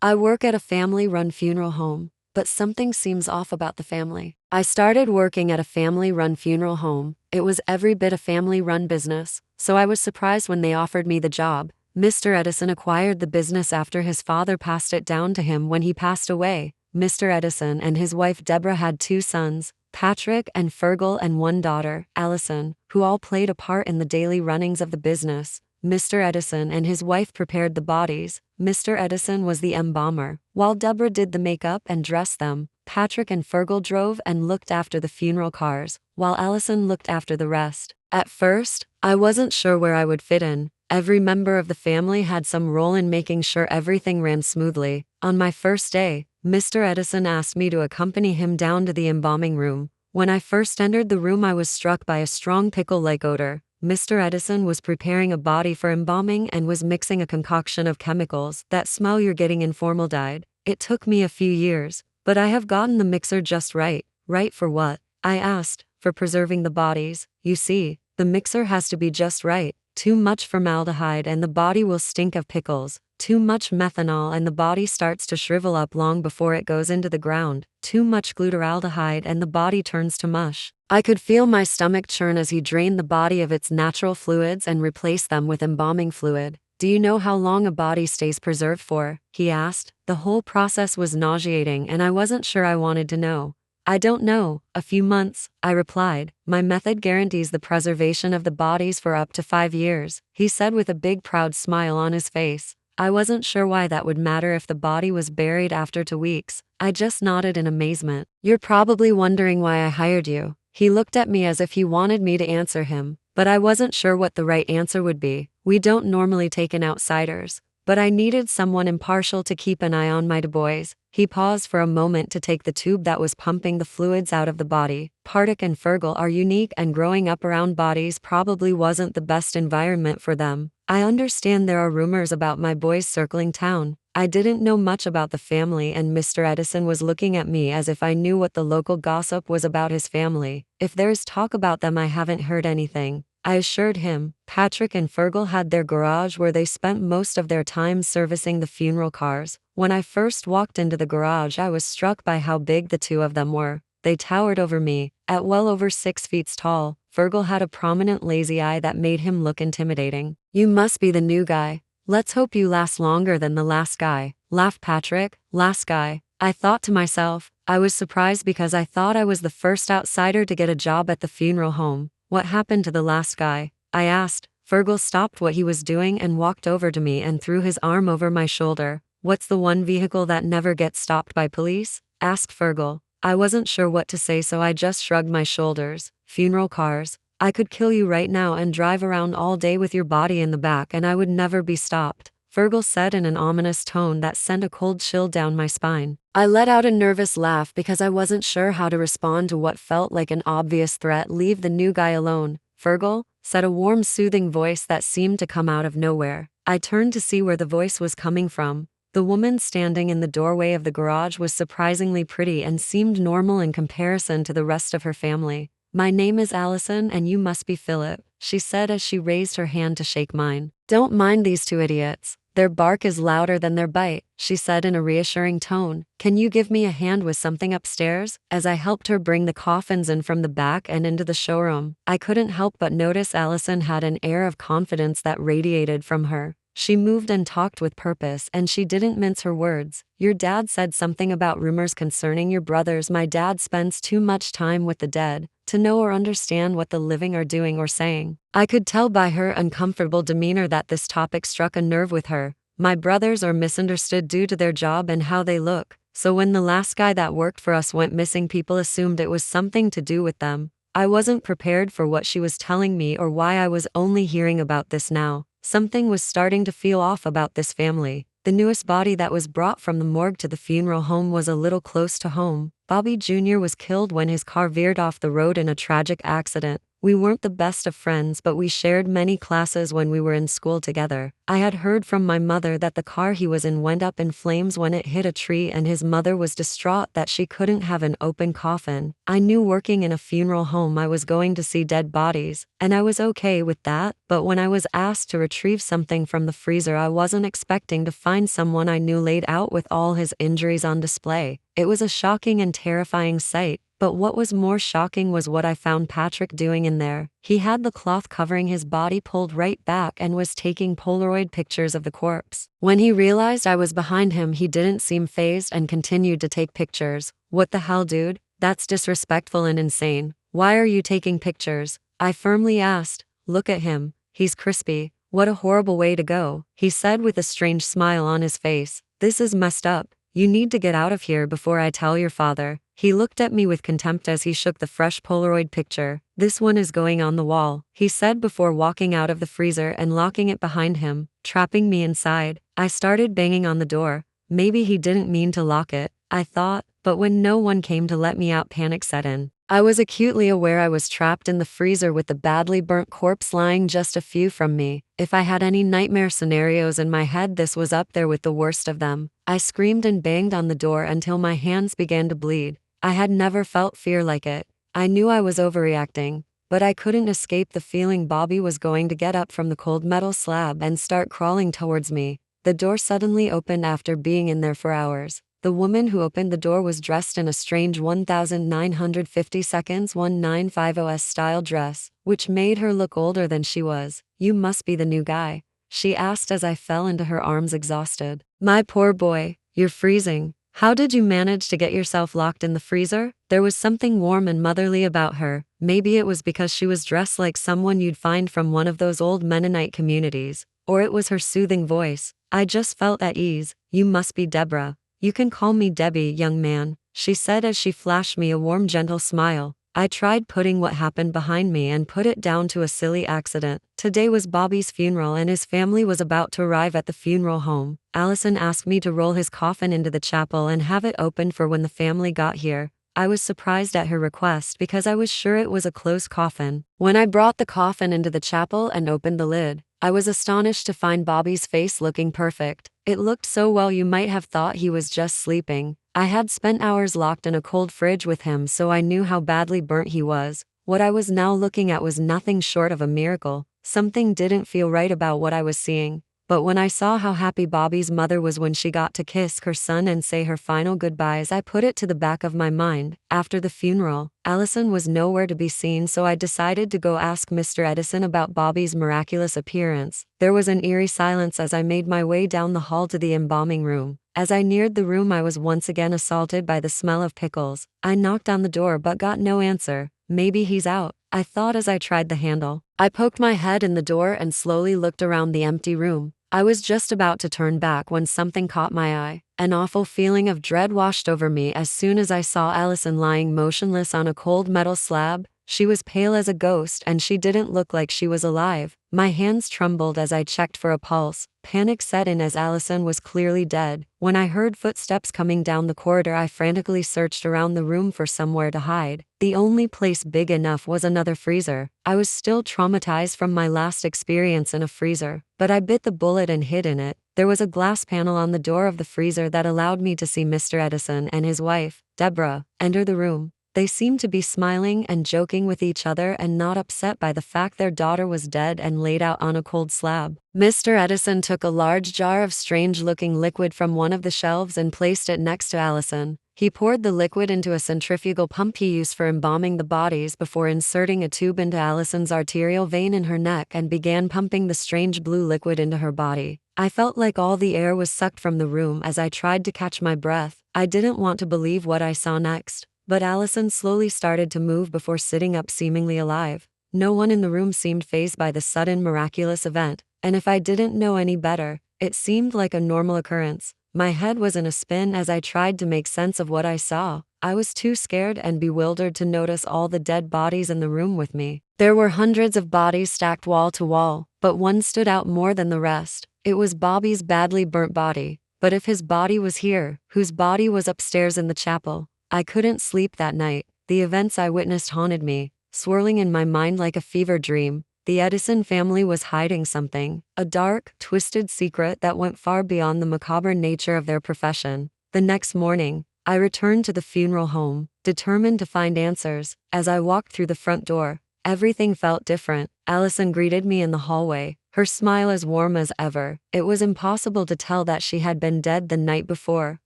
I work at a family-run funeral home, but something seems off about the family. I started working at a family-run funeral home. It was every bit a family-run business, so I was surprised when they offered me the job. Mr. Edison acquired the business after his father passed it down to him when he passed away. Mr. Edison and his wife Deborah had two sons, Patrick and Fergal, and one daughter, Allison, who all played a part in the daily runnings of the business. Mr. Edison and his wife prepared the bodies. Mr. Edison was the embalmer, while Deborah did the makeup and dressed them. Patrick and Fergal drove and looked after the funeral cars, while Allison looked after the rest. At first, I wasn't sure where I would fit in. Every member of the family had some role in making sure everything ran smoothly. On my first day, Mr. Edison asked me to accompany him down to the embalming room. When I first entered the room, I was struck by a strong pickle-like odor. Mr. Edison was preparing a body for embalming and was mixing a concoction of chemicals. That smell you're getting in formaldehyde. It took me a few years, but I have gotten the mixer just right. Right for what? I asked. For preserving the bodies. You see, the mixer has to be just right. Too much formaldehyde and the body will stink of pickles. Too much methanol and the body starts to shrivel up long before it goes into the ground. Too much glutaraldehyde and the body turns to mush. I could feel my stomach churn as he drained the body of its natural fluids and replaced them with embalming fluid. Do you know how long a body stays preserved for? He asked. The whole process was nauseating and I wasn't sure I wanted to know. I don't know, a few months, I replied. My method guarantees the preservation of the bodies for up to 5 years, he said with a big proud smile on his face. I wasn't sure why that would matter if the body was buried after 2 weeks. I just nodded in amazement. You're probably wondering why I hired you. He looked at me as if he wanted me to answer him, but I wasn't sure what the right answer would be. We don't normally take in outsiders, but I needed someone impartial to keep an eye on my boys. He paused for a moment to take the tube that was pumping the fluids out of the body. Patrick and Fergal are unique and growing up around bodies probably wasn't the best environment for them. I understand there are rumors about my boys circling town. I didn't know much about the family and Mr. Edison was looking at me as if I knew what the local gossip was about his family. If there's talk about them, I haven't heard anything, I assured him. Patrick and Fergal had their garage where they spent most of their time servicing the funeral cars. When I first walked into the garage, I was struck by how big the two of them were. They towered over me, at well over 6 feet tall. Fergal had a prominent lazy eye that made him look intimidating. You must be the new guy. Let's hope you last longer than the last guy, laughed Patrick. Last guy, I thought to myself. I was surprised because I thought I was the first outsider to get a job at the funeral home. What happened to the last guy? I asked. Fergal stopped what he was doing and walked over to me and threw his arm over my shoulder. What's the one vehicle that never gets stopped by police? Asked Fergal. I wasn't sure what to say, so I just shrugged my shoulders. Funeral cars. I could kill you right now and drive around all day with your body in the back and I would never be stopped, Fergal said in an ominous tone that sent a cold chill down my spine. I let out a nervous laugh because I wasn't sure how to respond to what felt like an obvious threat. Leave the new guy alone, Fergal, said a warm, soothing voice that seemed to come out of nowhere. I turned to see where the voice was coming from. The woman standing in the doorway of the garage was surprisingly pretty and seemed normal in comparison to the rest of her family. My name is Allison and you must be Philip, she said as she raised her hand to shake mine. Don't mind these two idiots. Their bark is louder than their bite, she said in a reassuring tone. Can you give me a hand with something upstairs? As I helped her bring the coffins in from the back and into the showroom, I couldn't help but notice Allison had an air of confidence that radiated from her. She moved and talked with purpose and she didn't mince her words. Your dad said something about rumors concerning your brothers. My dad spends too much time with the dead to know or understand what the living are doing or saying. I could tell by her uncomfortable demeanor that this topic struck a nerve with her. My brothers are misunderstood due to their job and how they look, so when the last guy that worked for us went missing, people assumed it was something to do with them. I wasn't prepared for what she was telling me or why I was only hearing about this now. Something was starting to feel off about this family. The newest body that was brought from the morgue to the funeral home was a little close to home. Bobby Jr. was killed when his car veered off the road in a tragic accident. We weren't the best of friends, but we shared many classes when we were in school together. I had heard from my mother that the car he was in went up in flames when it hit a tree, and his mother was distraught that she couldn't have an open coffin. I knew working in a funeral home I was going to see dead bodies, and I was okay with that, but when I was asked to retrieve something from the freezer, I wasn't expecting to find someone I knew laid out with all his injuries on display. It was a shocking and terrifying sight, but what was more shocking was what I found Patrick doing in there. He had the cloth covering his body pulled right back and was taking Polaroid pictures of the corpse. When he realized I was behind him, he didn't seem fazed and continued to take pictures. What the hell, dude? That's disrespectful and insane. Why are you taking pictures? I firmly asked. Look at him. He's crispy. What a horrible way to go, he said with a strange smile on his face. This is messed up. You need to get out of here before I tell your father. He looked at me with contempt as he shook the fresh Polaroid picture. This one is going on the wall, he said before walking out of the freezer and locking it behind him, trapping me inside. I started banging on the door. Maybe he didn't mean to lock it, I thought, but when no one came to let me out, panic set in. I was acutely aware I was trapped in the freezer with the badly burnt corpse lying just a few from me. If I had any nightmare scenarios in my head, this was up there with the worst of them. I screamed and banged on the door until my hands began to bleed. I had never felt fear like it. I knew I was overreacting, but I couldn't escape the feeling Bobby was going to get up from the cold metal slab and start crawling towards me. The door suddenly opened after being in there for hours. The woman who opened the door was dressed in a strange 1950 seconds 1950s style dress, which made her look older than she was. You must be the new guy, she asked as I fell into her arms exhausted. My poor boy, you're freezing. How did you manage to get yourself locked in the freezer? There was something warm and motherly about her. Maybe it was because she was dressed like someone you'd find from one of those old Mennonite communities, or it was her soothing voice. I just felt at ease. You must be Deborah. You can call me Debbie, young man, she said as she flashed me a warm, gentle smile. I tried putting what happened behind me and put it down to a silly accident. Today was Bobby's funeral and his family was about to arrive at the funeral home. Allison asked me to roll his coffin into the chapel and have it opened for when the family got here. I was surprised at her request because I was sure it was a closed coffin. When I brought the coffin into the chapel and opened the lid, I was astonished to find Bobby's face looking perfect. It looked so well you might have thought he was just sleeping. I had spent hours locked in a cold fridge with him, so I knew how badly burnt he was. What I was now looking at was nothing short of a miracle. Something didn't feel right about what I was seeing. But when I saw how happy Bobby's mother was when she got to kiss her son and say her final goodbyes, I put it to the back of my mind. After the funeral, Allison was nowhere to be seen, so I decided to go ask Mr. Edison about Bobby's miraculous appearance. There was an eerie silence as I made my way down the hall to the embalming room. As I neared the room, I was once again assaulted by the smell of pickles. I knocked on the door but got no answer. Maybe he's out, I thought as I tried the handle. I poked my head in the door and slowly looked around the empty room. I was just about to turn back when something caught my eye. An awful feeling of dread washed over me as soon as I saw Allison lying motionless on a cold metal slab. She was pale as a ghost and she didn't look like she was alive. My hands trembled as I checked for a pulse. Panic set in as Allison was clearly dead. When I heard footsteps coming down the corridor, I frantically searched around the room for somewhere to hide. The only place big enough was another freezer. I was still traumatized from my last experience in a freezer, but I bit the bullet and hid in it. There was a glass panel on the door of the freezer that allowed me to see Mr. Edison and his wife, Deborah, enter the room. They seemed to be smiling and joking with each other and not upset by the fact their daughter was dead and laid out on a cold slab. Mr. Edison took a large jar of strange-looking liquid from one of the shelves and placed it next to Allison. He poured the liquid into a centrifugal pump he used for embalming the bodies before inserting a tube into Allison's arterial vein in her neck and began pumping the strange blue liquid into her body. I felt like all the air was sucked from the room as I tried to catch my breath. I didn't want to believe what I saw next. But Allison slowly started to move before sitting up, seemingly alive. No one in the room seemed fazed by the sudden miraculous event, and if I didn't know any better, it seemed like a normal occurrence. My head was in a spin as I tried to make sense of what I saw. I was too scared and bewildered to notice all the dead bodies in the room with me. There were hundreds of bodies stacked wall to wall, but one stood out more than the rest. It was Bobby's badly burnt body. But if his body was here, whose body was upstairs in the chapel? I couldn't sleep that night. The events I witnessed haunted me. swirling in my mind like a fever dream. The Edison family was hiding something, a dark, twisted secret that went far beyond the macabre nature of their profession. The next morning, I returned to the funeral home, determined to find answers. As I walked through the front door, everything felt different. Allison greeted me in the hallway, her smile as warm as ever. It was impossible to tell that she had been dead the night before,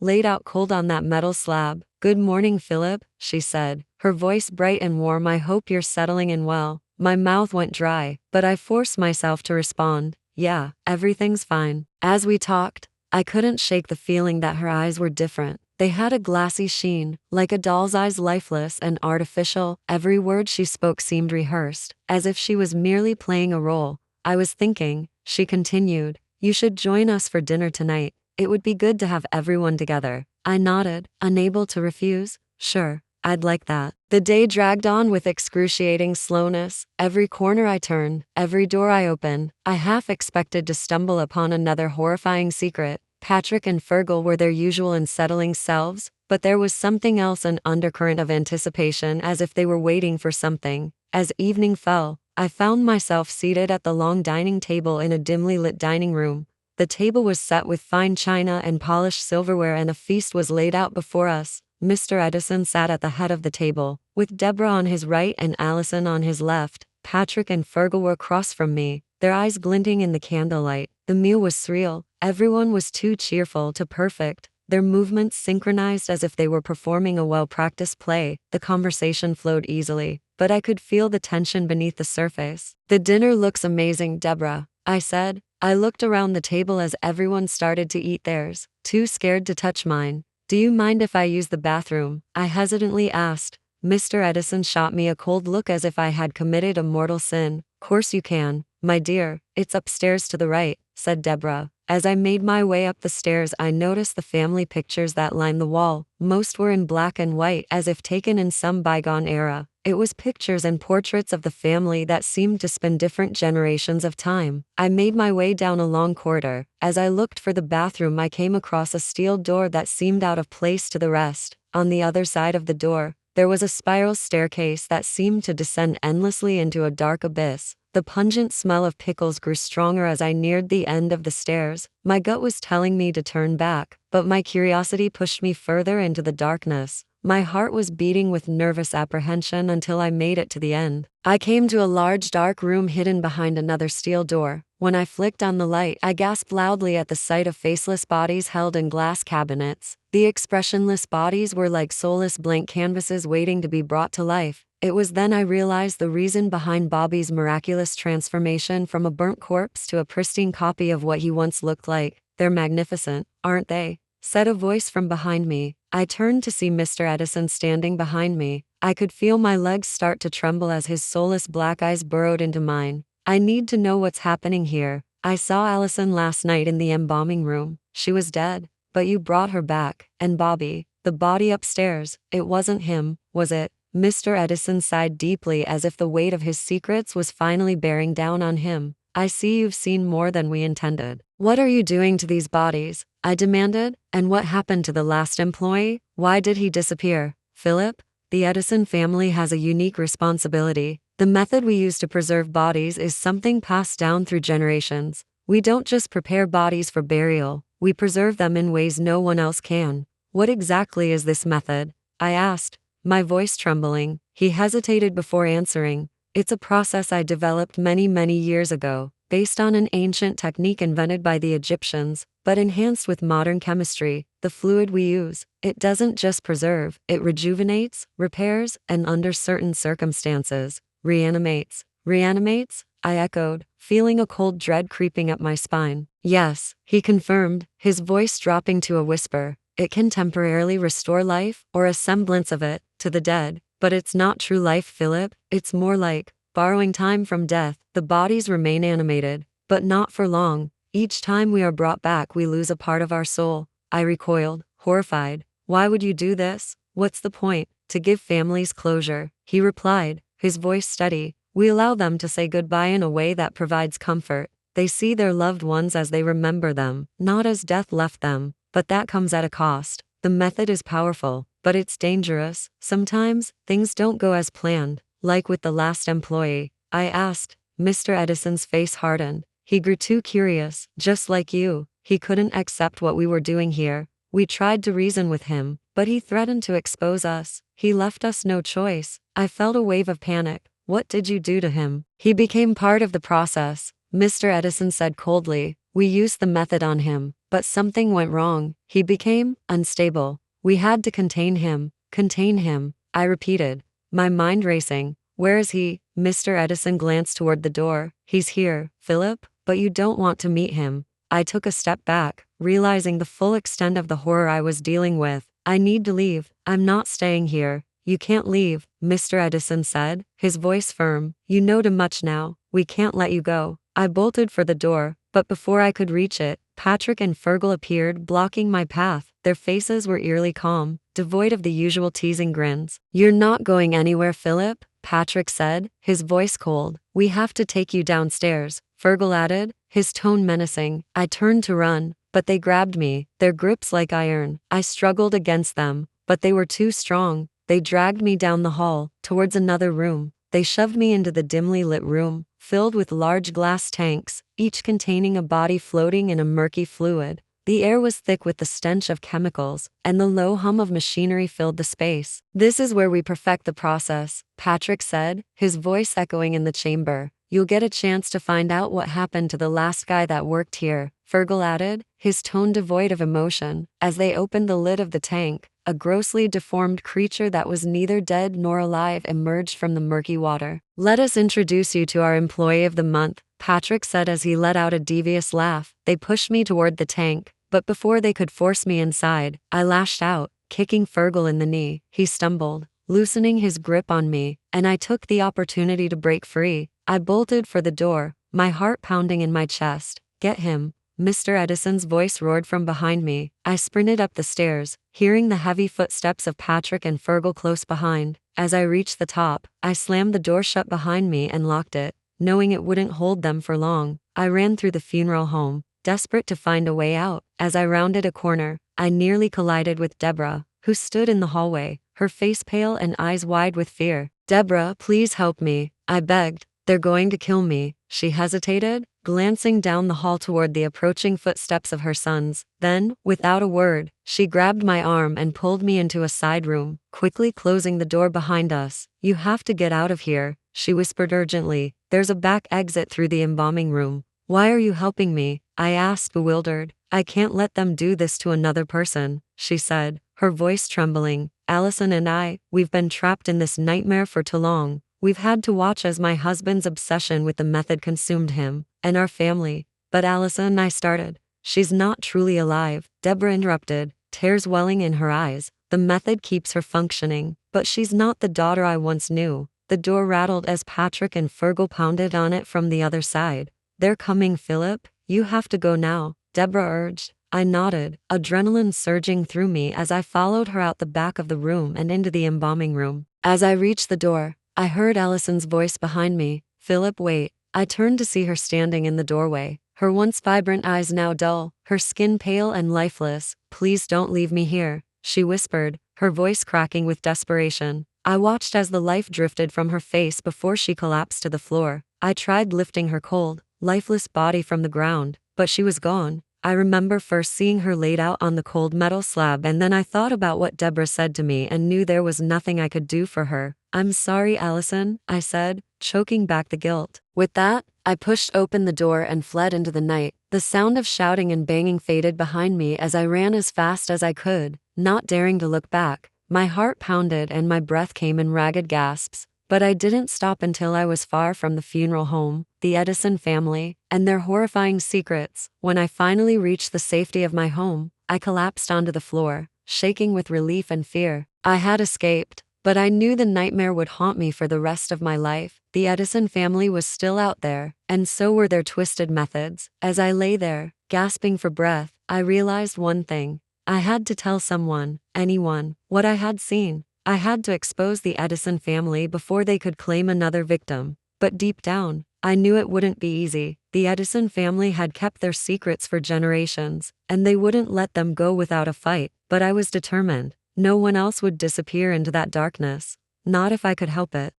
laid out cold on that metal slab. "Good morning, Philip," she said, her voice bright and warm. "I hope you're settling in well." My mouth went dry, but I forced myself to respond, "Yeah, everything's fine." As we talked, I couldn't shake the feeling that her eyes were different. They had a glassy sheen, like a doll's eyes, lifeless and artificial. Every word she spoke seemed rehearsed, as if she was merely playing a role. "I was thinking," she continued, "you should join us for dinner tonight. It would be good to have everyone together." I nodded, unable to refuse. "Sure, I'd like that." The day dragged on with excruciating slowness. Every corner I turned, every door I opened, I half expected to stumble upon another horrifying secret. Patrick and Fergal were their usual unsettling selves, but there was something else, an undercurrent of anticipation, as if they were waiting for something. As evening fell, I found myself seated at the long dining table in a dimly lit dining room. The table was set with fine china and polished silverware, and a feast was laid out before us. Mr. Edison sat at the head of the table, with Deborah on his right and Allison on his left. Patrick and Fergal were across from me, their eyes glinting in the candlelight. The meal was surreal. Everyone was too cheerful, too perfect, their movements synchronized as if they were performing a well-practiced play. The conversation flowed easily, but I could feel the tension beneath the surface. "The dinner looks amazing, Deborah," I said. I looked around the table as everyone started to eat theirs, too scared to touch mine. "Do you mind if I use the bathroom?" I hesitantly asked. Mr. Edison shot me a cold look as if I had committed a mortal sin. "Course you can, my dear. It's upstairs to the right," said Deborah. As I made my way up the stairs, I noticed the family pictures that lined the wall. Most were in black and white, as if taken in some bygone era. It was pictures and portraits of the family that seemed to span different generations of time. I made my way down a long corridor. As I looked for the bathroom, I came across a steel door that seemed out of place to the rest. On the other side of the door, there was a spiral staircase that seemed to descend endlessly into a dark abyss. The pungent smell of pickles grew stronger as I neared the end of the stairs. My gut was telling me to turn back, but my curiosity pushed me further into the darkness. My heart was beating with nervous apprehension until I made it to the end. I came to a large dark room hidden behind another steel door. When I flicked on the light, I gasped loudly at the sight of faceless bodies held in glass cabinets. The expressionless bodies were like soulless blank canvases waiting to be brought to life. It was then I realized the reason behind Bobby's miraculous transformation from a burnt corpse to a pristine copy of what he once looked like. "They're magnificent, aren't they?" said a voice from behind me. I turned to see Mr. Edison standing behind me. I could feel my legs start to tremble as his soulless black eyes burrowed into mine. "I need to know what's happening here. I saw Allison last night in the embalming room. She was dead, but you brought her back. And Bobby, the body upstairs, it wasn't him, was it?" Mr. Edison sighed deeply as if the weight of his secrets was finally bearing down on him. "I see you've seen more than we intended. What are you doing to these bodies?" I demanded. "And what happened to the last employee? Why did he disappear?" "Philip, the Edison family has a unique responsibility. The method we use to preserve bodies is something passed down through generations. We don't just prepare bodies for burial, we preserve them in ways no one else can." "What exactly is this method?" I asked, my voice trembling. He hesitated before answering. "It's a process I developed many years ago, based on an ancient technique invented by the Egyptians, but enhanced with modern chemistry. The fluid we use, it doesn't just preserve, it rejuvenates, repairs, and under certain circumstances, reanimates." "Reanimates?" I echoed, feeling a cold dread creeping up my spine. "Yes," he confirmed, his voice dropping to a whisper. "It can temporarily restore life, or a semblance of it, to the dead, but it's not true life, Philip. It's more like borrowing time from death. The bodies remain animated, but not for long. Each time we are brought back, we lose a part of our soul." I recoiled, horrified. "Why would you do this? What's the point?" "To give families closure," he replied, his voice steady. "We allow them to say goodbye in a way that provides comfort. They see their loved ones as they remember them, not as death left them. But that comes at a cost. The method is powerful, but it's dangerous. Sometimes, things don't go as planned, like with the last employee?" I asked. Mr. Edison's face hardened. He grew too curious. "Just like you. He couldn't accept what we were doing here. We tried to reason with him, but he threatened to expose us. He left us no choice." I felt a wave of panic. "What did you do to him?" "He became part of the process," Mr. Edison said coldly. "We used the method on him, but something went wrong. He became unstable. We had to contain him." "Contain him," I repeated, my mind racing. "Where is he?" Mr. Edison glanced toward the door. "He's here, Philip, but you don't want to meet him." I took a step back, realizing the full extent of the horror I was dealing with. "I need to leave. I'm not staying here." "You can't leave," Mr. Edison said, his voice firm. "You know too much now. We can't let you go." I bolted for the door, but before I could reach it, Patrick and Fergal appeared, blocking my path. Their faces were eerily calm, devoid of the usual teasing grins. "You're not going anywhere, Philip," Patrick said, his voice cold. "We have to take you downstairs," Fergal added, his tone menacing. I turned to run, but they grabbed me, their grips like iron. I struggled against them, but they were too strong. They dragged me down the hall, towards another room. They shoved me into the dimly lit room, filled with large glass tanks, each containing a body floating in a murky fluid. The air was thick with the stench of chemicals, and the low hum of machinery filled the space. "This is where we perfect the process," Patrick said, his voice echoing in the chamber. "You'll get a chance to find out what happened to the last guy that worked here," Fergal added, his tone devoid of emotion. As they opened the lid of the tank, a grossly deformed creature that was neither dead nor alive emerged from the murky water. "Let us introduce you to our employee of the month," Patrick said as he let out a devious laugh. They pushed me toward the tank, but before they could force me inside, I lashed out, kicking Fergal in the knee. He stumbled, loosening his grip on me, and I took the opportunity to break free. I bolted for the door, my heart pounding in my chest. "Get him," Mr. Edison's voice roared from behind me. I sprinted up the stairs, hearing the heavy footsteps of Patrick and Fergal close behind. As I reached the top, I slammed the door shut behind me and locked it, knowing it wouldn't hold them for long. I ran through the funeral home, desperate to find a way out. As I rounded a corner, I nearly collided with Deborah, who stood in the hallway, her face pale and eyes wide with fear. "Deborah, please help me," I begged. "They're going to kill me." She hesitated, glancing down the hall toward the approaching footsteps of her sons. Then, without a word, she grabbed my arm and pulled me into a side room, quickly closing the door behind us. "You have to get out of here," she whispered urgently. "There's a back exit through the embalming room." "Why are you helping me?" I asked, bewildered. "I can't let them do this to another person," she said, her voice trembling. "Allison and we've been trapped in this nightmare for too long. We've had to watch as my husband's obsession with the method consumed him, and our family." "But Allison," I started. "She's not truly alive," Deborah interrupted, tears welling in her eyes. "The method keeps her functioning, but she's not the daughter I once knew." The door rattled as Patrick and Fergal pounded on it from the other side. "They're coming, Philip. You have to go now," Deborah urged. I nodded, adrenaline surging through me as I followed her out the back of the room and into the embalming room. As I reached the door, I heard Allison's voice behind me. "Philip, wait." I turned to see her standing in the doorway, her once vibrant eyes now dull, her skin pale and lifeless. "Please don't leave me here," she whispered, her voice cracking with desperation. I watched as the life drifted from her face before she collapsed to the floor. I tried lifting her cold, lifeless body from the ground, but she was gone. I remember first seeing her laid out on the cold metal slab, and then I thought about what Deborah said to me and knew there was nothing I could do for her. "I'm sorry, Allison," I said, choking back the guilt. With that, I pushed open the door and fled into the night. The sound of shouting and banging faded behind me as I ran as fast as I could, not daring to look back. My heart pounded and my breath came in ragged gasps. But I didn't stop until I was far from the funeral home, the Edison family, and their horrifying secrets. When I finally reached the safety of my home, I collapsed onto the floor, shaking with relief and fear. I had escaped, but I knew the nightmare would haunt me for the rest of my life. The Edison family was still out there, and so were their twisted methods. As I lay there, gasping for breath, I realized one thing. I had to tell someone, anyone, what I had seen. I had to expose the Edison family before they could claim another victim. But deep down, I knew it wouldn't be easy. The Edison family had kept their secrets for generations, and they wouldn't let them go without a fight. But I was determined. No one else would disappear into that darkness. Not if I could help it.